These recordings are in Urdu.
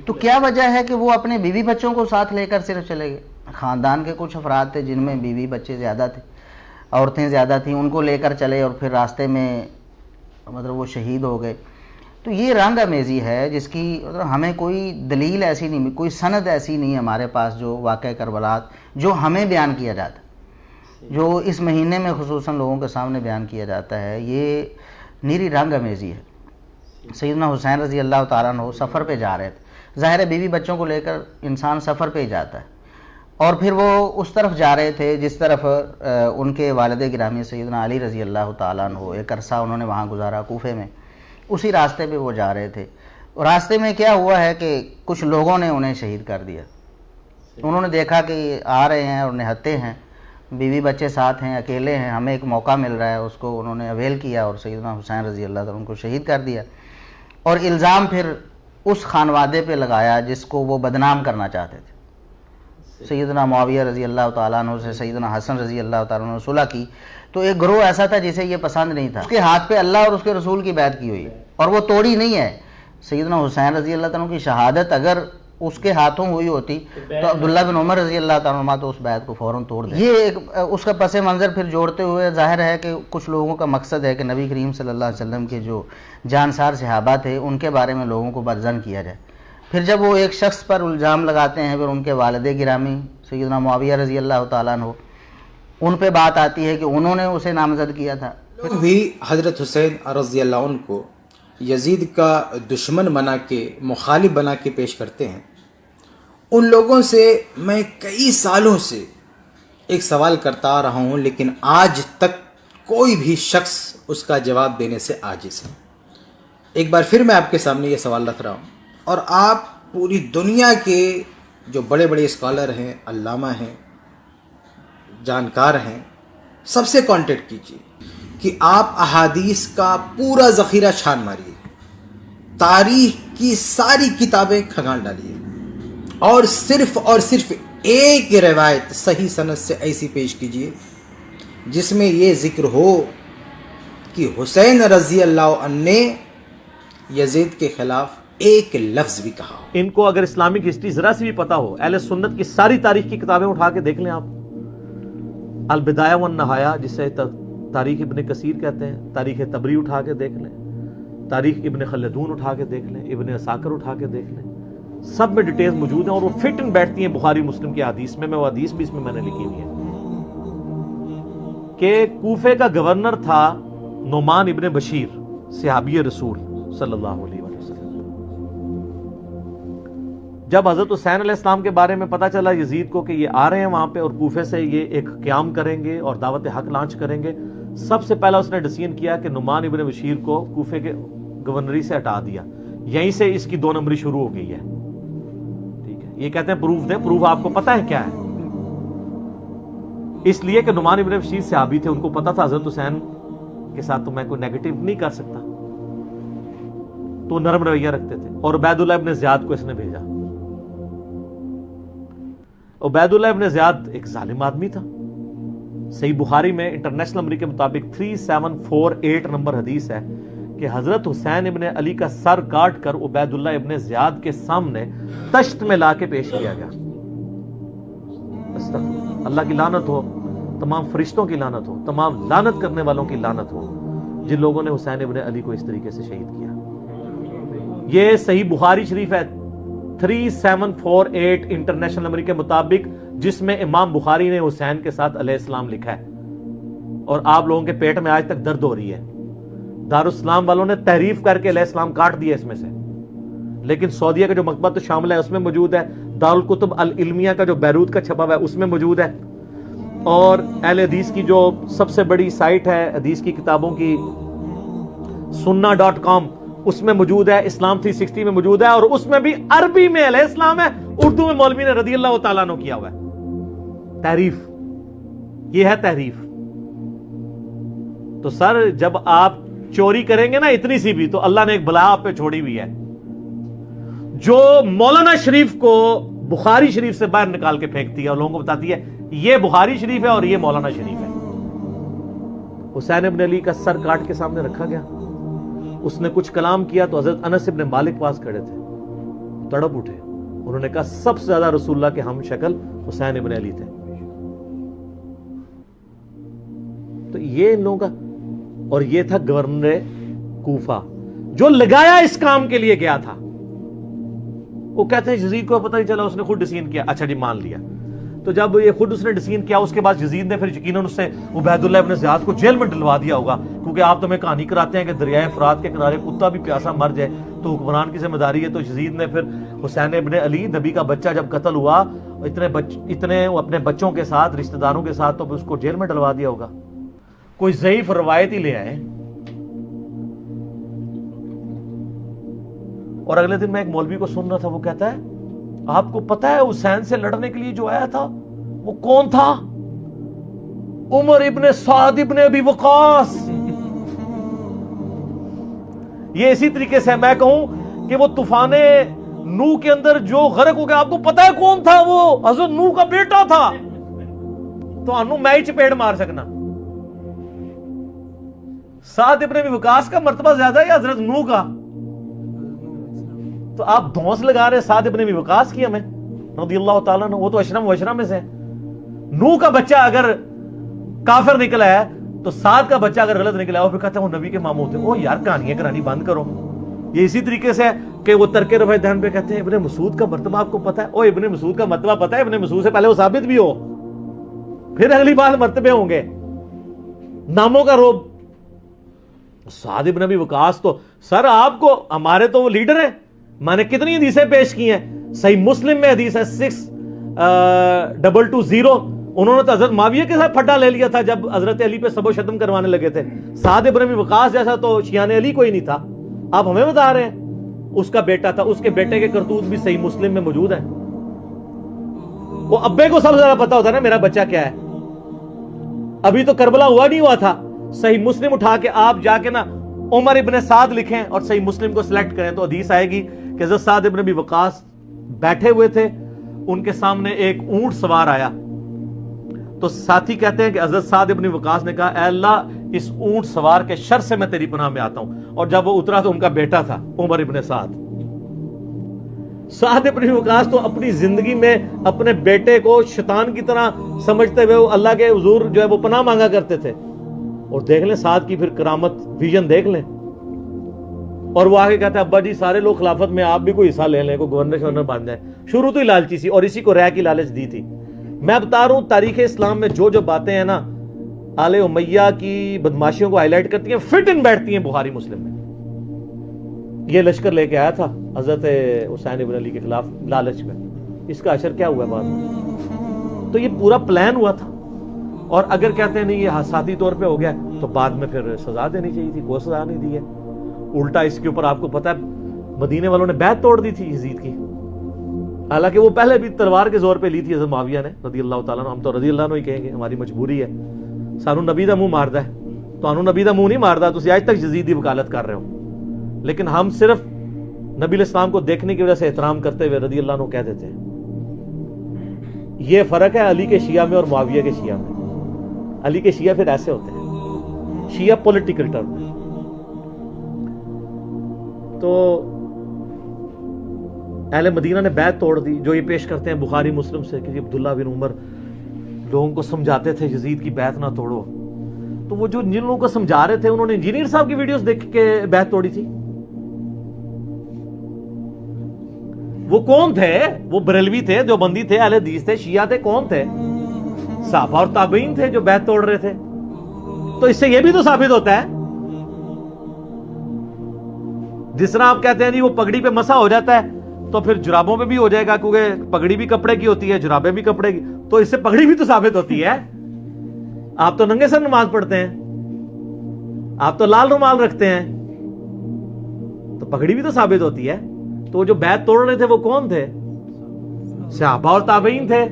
تو کیا وجہ ہے کہ وہ اپنے بیوی بچوں کو ساتھ لے کر صرف چلے گئے؟ خاندان کے کچھ افراد تھے جن میں بیوی بچے زیادہ تھے، عورتیں زیادہ تھیں، ان کو لے کر چلے اور پھر راستے میں مطلب وہ شہید ہو گئے۔ تو یہ رنگ امیزی ہے جس کی مطلب ہمیں کوئی دلیل ایسی نہیں، کوئی سند ایسی نہیں ہے ہمارے پاس جو واقعہ کربلا جو ہمیں بیان کیا جاتا ہے، جو اس مہینے میں خصوصاً لوگوں کے سامنے بیان کیا جاتا ہے، یہ نیری رنگ امیزی ہے۔ سیدنا حسین رضی اللہ تعالیٰ عنہ سفر پہ جا رہے تھے، ظاہر ہے بیوی بچوں کو لے کر انسان سفر پہ ہی جاتا ہے، اور پھر وہ اس طرف جا رہے تھے جس طرف ان کے والد گرامی سیدنا علی رضی اللہ تعالیٰ عنہ ایک عرصہ انہوں نے وہاں گزارا کوفے میں، اسی راستے پہ وہ جا رہے تھے۔ اور راستے میں کیا ہوا ہے کہ کچھ لوگوں نے انہیں شہید کر دیا۔ انہوں نے دیکھا کہ آ رہے ہیں اور نہتے ہیں، بیوی بچے ساتھ ہیں، اکیلے ہیں، ہمیں ایک موقع مل رہا ہے، اس کو انہوں نے اویل کیا اور سیدنا حسین رضی اللہ تعالیٰ ان کو شہید کر دیا، اور الزام پھر اس خانوادے پہ لگایا جس کو وہ بدنام کرنا چاہتے تھے۔ سیدنا معاویہ رضی اللہ تعالیٰ عنہ سے سیدنا حسن رضی اللہ تعالیٰ عنہ صلح کی، تو ایک گروہ ایسا تھا جسے یہ پسند نہیں تھا، اس کے ہاتھ پہ اللہ اور اس کے رسول کی بیعت کی ہوئی اور وہ توڑی نہیں ہے۔ سیدنا حسین رضی اللہ تعالیٰ عنہ کی شہادت اگر اس کے ہاتھوں ہوئی ہوتی تو عبداللہ بن عمر رضی اللہ تعالیٰ عنہ تو اس بیعت کو فوراً توڑ دے۔ یہ ایک اس کا پس منظر پھر جوڑتے ہوئے ظاہر ہے کہ کچھ لوگوں کا مقصد ہے کہ نبی کریم صلی اللہ علیہ وسلم کے جو جانسار صحابہ تھے ان کے بارے میں لوگوں کو بدظن کیا جائے۔ پھر جب وہ ایک شخص پر الزام لگاتے ہیں، پھر ان کے والد گرامی سیدنا معاویہ رضی اللہ تعالیٰ عنہ، ان پہ بات آتی ہے کہ انہوں نے اسے نامزد کیا تھا۔ لوگ بھی حضرت حسین رضی اللہ عنہ کو یزید کا دشمن بنا کے، مخالف بنا کے پیش کرتے ہیں۔ ان لوگوں سے میں کئی سالوں سے ایک سوال کرتا آ رہا ہوں، لیکن آج تک کوئی بھی شخص اس کا جواب دینے سے عاجز ہے۔ ایک بار پھر میں آپ کے سامنے یہ سوال رکھ رہا ہوں، اور آپ پوری دنیا کے جو بڑے بڑے اسکالر ہیں، علامہ ہیں، جانکار ہیں، سب سے کانٹیکٹ کیجیے کہ آپ احادیث کا پورا ذخیرہ چھان ماریے، تاریخ کی ساری کتابیں کھنگال ڈالیے، اور صرف ایک روایت صحیح سند سے ایسی پیش کیجیے جس میں یہ ذکر ہو کہ حسین رضی اللہ عنہ نے یزید کے خلاف ایک لفظ بھی کہا ہو۔ ان کو اگر اسلامک ہسٹری ذرا سی بھی پتا ہو، اہل سنت کی ساری تاریخ کی کتابیں اٹھا کے دیکھ لیں آپ، البدایہ والنہایہ جسے تاریخ ابن کثیر کہتے ہیں، تاریخ طبری اٹھا کے دیکھ لیں، تاریخ ابن خلدون اٹھا کے دیکھ لیں، ابن عساکر اٹھا کے دیکھ لیں، سب میں ڈیٹیلز موجود ہیں، اور وہ فٹ ان بیٹھتی ہیں بخاری مسلم کی حدیث میں وہ حدیث بھی اس میں میں نے لکھی ہوئی ہے کہ کوفے کا گورنر تھا نعمان ابن بشیر، صحابی رسول صلی اللہ علیہ وسلم۔ جب حضرت حسین علیہ السلام کے بارے میں پتا چلا یزید کو کہ یہ آ رہے ہیں وہاں پہ اور کوفے سے یہ ایک قیام کریں گے اور دعوت حق لانچ کریں گے، سب سے پہلا اس نے ڈیسیژن کیا کہ نعمان ابن بشیر کو کوفے کے گورنری سے ہٹا دیا، یہیں سے اس کی 2 نمبری شروع ہو گئی ہے۔ ٹھیک ہے، یہ کہتے ہیں پروف دیں، پروف آپ کو پتا ہے کیا ہے؟ اس لیے کہ نعمان ابن بشیر صحابی تھے، ان کو پتا تھا حضرت حسین کے ساتھ تو میں کوئی نیگیٹو نہیں کر سکتا، تو نرم رویہ رکھتے تھے۔ اور عبید اللہ ابن زیاد کو اس نے بھیجا۔ عبید اللہ ابن زیاد ایک ظالم آدمی تھا۔ صحیح بخاری میں انٹرنیشنل نمبر کے مطابق 3748 نمبر حدیث ہے کہ حضرت حسین ابن علی کا سر کاٹ کر عبید اللہ ابن زیاد کے سامنے تشت میں لا کے پیش کیا گیا۔ استغفر اللہ کی لعنت ہو، تمام فرشتوں کی لعنت ہو، تمام لعنت کرنے والوں کی لعنت ہو جن لوگوں نے حسین ابن علی کو اس طریقے سے شہید کیا۔ یہ صحیح بخاری شریف ہے 3748 انٹرنیشنل نمبر کے مطابق، جس میں امام بخاری نے حسین کے ساتھ علیہ السلام لکھا ہے، اور آپ لوگوں کے پیٹ میں آج تک درد ہو رہی ہے۔ دارالاسلام والوں نے تحریف کر کے علیہ السلام کاٹ دیا اس میں سے، لیکن سعودیہ کا جو مکتبۃ شاملہ ہے اس میں موجود ہے، دارالکتب العلمیہ کا جو بیروت کا چھپا ہوا ہے اس میں موجود ہے، اور اہل حدیث کی جو سب سے بڑی سائٹ ہے حدیث کی کتابوں کی sunna.com اس میں موجود ہے، اسلام 360 میں موجود ہے، اور اس میں بھی عربی میں علیہ السلام ہے، اردو میں مولوی نے رضی اللہ تعالیٰ عنہ کیا ہوا ہے۔ تحریف، یہ ہے تحریف۔ تو سر جب آپ چوری کریں گے نا اتنی سی بھی، تو اللہ نے ایک بلا آپ پہ چھوڑی ہوئی ہے، جو مولانا شریف کو بخاری شریف سے باہر نکال کے پھینکتی ہے اور لوگوں کو بتاتی ہے یہ بخاری شریف ہے اور یہ مولانا شریف ہے۔ حسین ابن علی کا سر کاٹ کے سامنے رکھا گیا، اس نے کچھ کلام کیا تو حضرت انس ابن مالک پاس کھڑے تھے، تڑپ اٹھے. انہوں نے کہا سب سے زیادہ رسول اللہ کے ہم شکل حسین ابن علی تھے. تو یہ ان لوگوں کا, اور یہ تھا گورنر کوفہ جو لگایا اس کام کے لیے گیا تھا. وہ کہتے ہیں یزید کو پتہ نہیں چلا, اس نے خود ڈسین کیا. اچھا جی مان لیا. تو جب یہ خود اس نے ڈسین کیا, اس کے بعد یزید نے پھر یقیناً اس سے عبید اللہ ابن زیاد کو جیل میں ڈلوا دیا ہوگا, کیونکہ آپ تو ہمیں کہانی کراتے ہیں کہ دریائے فرات کے کنارے کتا بھی پیاسا مر جائے تو حکمران کی ذمہ داری ہے. تو یزید نے پھر حسین ابن علی نبی کا بچہ جب قتل ہوا اتنے اپنے بچوں کے ساتھ رشتہ داروں کے ساتھ, تو اس کو جیل میں ڈلوا دیا ہوگا. کوئی ضعیف روایت ہی لے آئے. اور اگلے دن میں ایک مولوی کو سن رہا تھا, وہ کہتا ہے آپ کو پتا ہے حسین سے لڑنے کے لیے جو آیا تھا وہ کون تھا؟ عمر ابن سعد ابن ابی وقاص. یہ اسی طریقے سے میں کہوں کہ وہ طوفان نوح کے اندر جو غرق ہو گیا, آپ کو پتا ہے کون تھا؟ وہ حضرت نوح کا بیٹا تھا. تو انو میں ہی چپیڑ مار سکنا. سعد ابن ابی وقاص کا مرتبہ زیادہ ہے یا حضرت نوح کا؟ تو آپ دھونس لگا رہے سعد ابن ابی وقاص کی ہمیں رضی اللہ تعالیٰ عنہ. وہ تو اشرم و اشرم میں سے. نوح کا بچہ اگر کافر نکلا ہے تو سعد کا بچہ اگر غلط نکلا ہے, وہ پھر کہتے ہیں وہ نبی کے ماموں تھے. او یار کہانیاں کرانی بند کرو. یہ اسی طریقے سے کہ وہ ترک رفع دہن پہ کہتے ہیں ابن مسعود کا مرتبہ آپ کو پتا ہے؟ او ابن مسعود کا مرتبہ پتا ہے؟ ابن مسعود سے پہلے وہ ثابت بھی ہو, پھر اگلی بار مرتبے ہوں گے. ناموں کا روب. سعد ابن ابی وقاص تو سر آپ کو, ہمارے تو وہ لیڈر ہیں. میں نے کتنی حدیثیں پیش کی ہیں, صحیح مسلم میں حدیث ہے 6220. انہوں نے تو حضرت معاویہ کے ساتھ پھڈا لے لیا تھا جب حضرت علی پہ سب و شتم کروانے لگے تھے. سعد ابن ابی وقاص جیسا تو شیعان علی کوئی نہیں تھا. آپ ہمیں بتا رہے ہیں اس کا بیٹا تھا. اس کے بیٹے کے کرتوت بھی صحیح مسلم میں موجود ہیں. وہ ابے کو سب سے زیادہ پتا ہوتا ہے نا میرا بچہ کیا ہے. ابھی تو کربلا ہوا نہیں ہوا تھا. صحیح مسلم اٹھا کے آپ جا کے نا عمر ابن سعد لکھیں اور صحیح مسلم کو سلیکٹ کریں تو حدیث آئے گی کہ حضرت سعد ابن ابی وقاص بیٹھے ہوئے تھے, ان کے سامنے ایک اونٹ سوار آیا. تو ساتھی کہتے ہیں کہ حضرت سعد ابن وقاص نے کہا اے اللہ اس اونٹ سوار کے شر سے میں تیری پناہ میں آتا ہوں. اور جب وہ اترا تو ان کا بیٹا تھا عمر ابن سعد. سعد ابن وقاص تو اپنی زندگی میں اپنے بیٹے کو شیطان کی طرح سمجھتے ہوئے وہ اللہ کے حضور جو ہے وہ پناہ مانگا کرتے تھے. اور دیکھ لیں سعد کی پھر کرامت ویژن دیکھ لیں. اور وہ آگے کہتا ہے ابا جی سارے لوگ خلافت میں آپ بھی کوئی حصہ لے لیں, کوئی گورنر شورنر بن جائے. شروع تو ہی لالچی سی اور اسی کو رہ کی لالچ دی تھی. میں بتا رہا ہوں تاریخ اسلام میں جو جو باتیں ہیں نا آل امیہ کی بدماشیوں کو ہائی لائٹ کرتی ہیں, فٹ ان بیٹھتی ہیں بخاری مسلم میں. یہ لشکر لے کے آیا تھا حضرت حسین ابن علی کے خلاف لالچ میں. اس کا اثر کیا ہوا بعد میں؟ تو یہ پورا پلان ہوا تھا. اور اگر کہتے ہیں نہیں یہ حسادی طور پہ ہو گیا تو بعد میں پھر سزا دینی چاہیے تھی, کوئی سزا نہیں دی ہے. الٹا اس کے اوپر آپ کو پتا ہے مدینے والوں نے بیعت توڑ دی تھی یزید کی. حالانکہ وہ پہلے بھی تلوار کے زور پہ لی تھی حضرت معاویہ نے رضی اللہ تعالیٰ عنہ. ہم تو رضی اللہ عنہ ہی کہیں گے, ہماری مجبوری ہے. سانو نبی دا منہ ماردا ہے, تو انو نبی دا منہ نہیں ماردا. تسی آج تک یزید دی وکالت کر رہے ہو, لیکن ہم صرف نبی علیہ السلام کو دیکھنے کی وجہ سے احترام کرتے ہوئے رضی اللہ عنہ کہہ دیتے ہیں. یہ فرق ہے علی کے شیعہ میں اور معاویہ کے شیعہ میں. علی کے شیعہ پھر ایسے ہوتے ہیں, شیعہ پولیٹیکل ٹرم. تو اہل مدینہ نے بیعت توڑ دی, جو یہ پیش کرتے ہیں بخاری مسلم سے کہ عبداللہ بن عمر لوگوں کو سمجھاتے تھے یزید کی بیعت نہ توڑو. تو وہ جو جن لوگوں کو سمجھا رہے تھے انہوں نے انجینئر صاحب کی ویڈیوز دیکھ کے بیعت توڑی تھی. وہ کون تھے؟ وہ بریلوی تھے, دیوبندی تھے, اہل حدیث تھے, شیعہ تھے, کون تھے؟ صحابہ اور تابعین تھے جو بیعت توڑ رہے تھے. تو اس سے یہ بھی تو ثابت ہوتا ہے جس طرح آپ کہتے ہیں جی وہ پگڑی پہ مسا ہو جاتا ہے تو پھر جرابوں پہ بھی ہو جائے گا, کیونکہ پگڑی بھی کپڑے کی ہوتی ہے, جرابیں بھی کپڑے کی. تو اس سے پگڑی بھی تو ثابت ہوتی ہے. آپ تو ننگے سر نماز پڑھتے ہیں, آپ تو لال رومال رکھتے ہیں, تو پگڑی بھی تو ثابت ہوتی ہے. تو جو بیعت توڑ رہے تھے وہ کون تھے؟ صحابہ اور تابعین تھے.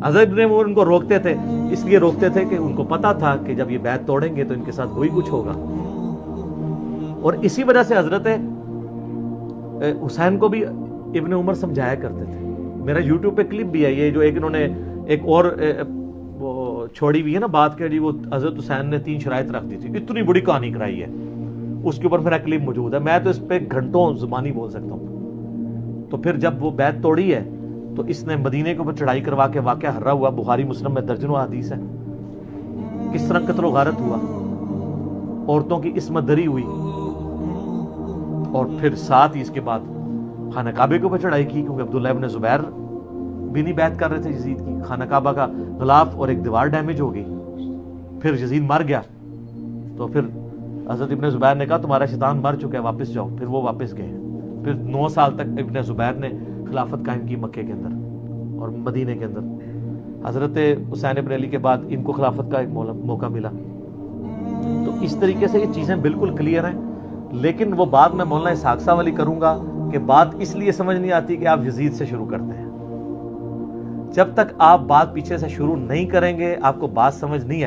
حضرت ابن عمر ان کو روکتے تھے, اس لیے روکتے تھے کہ ان کو پتا تھا کہ جب یہ بیعت توڑیں گے تو ان کے ساتھ وہی کچھ ہوگا. اور اسی وجہ سے حضرت حسین کو بھی ابن عمر سمجھایا کرتے تھے. میرا یوٹیوب پہ کلپ بھی ہے یہ, جو ایک انہوں نے ایک اور وہ چھوڑی ہوئی ہے نا بات کہ جی وہ حضرت حسین نے 3 شرائط رکھ دی تھی, اتنی بڑی کہانی کرائی ہے. اس کے اوپر میرا کلپ موجود ہے. میں تو اس پہ گھنٹوں زبانی بول سکتا ہوں. تو پھر جب وہ بیعت توڑی ہے تو اس نے مدینے کے اوپر چڑھائی کروا کے واقعہ ہررا ہوا، بخاری مسلم میں درجنوں حدیث ہے، کس طرح قتل و غارت ہوا، عورتوں کی عصمت دری ہوئی، اور پھر ساتھ ہی اس کے بعد خانہ کعبے کے اوپر چڑھائی کی، کیونکہ عبداللہ ابن زبیر بھی نہیں بیعت کر رہے تھے یزید کی، خانہ کعبہ کا غلاف اور ایک دیوار ڈیمیج ہو گئی، پھر یزید مر گیا تو پھر حضرت ابن زبیر نے کہا تمہارا شیطان مر چکا ہے، واپس جاؤ، پھر وہ واپس گئے، پھر 9 سال تک ابن زبیر نے خلافت قائم کی مکے کے اندر اور مدینے کے اندر۔ حضرت حسین ابن علی کے بعد ان کو خلافت کا ایک موقع ملا۔ تو اس طریقے سے یہ چیزیں بالکل کلیئر ہیں، لیکن وہ بات میں مولانا اسحاق صاحب والی کروں گا کہ بات اس لیے سمجھ نہیں آتی کہ آپ یزید سے شروع کرتے ہیں۔ جب تک آپ بات پیچھے سے شروع نہیں کریں گے آپ کو بات سمجھ نہیں آئے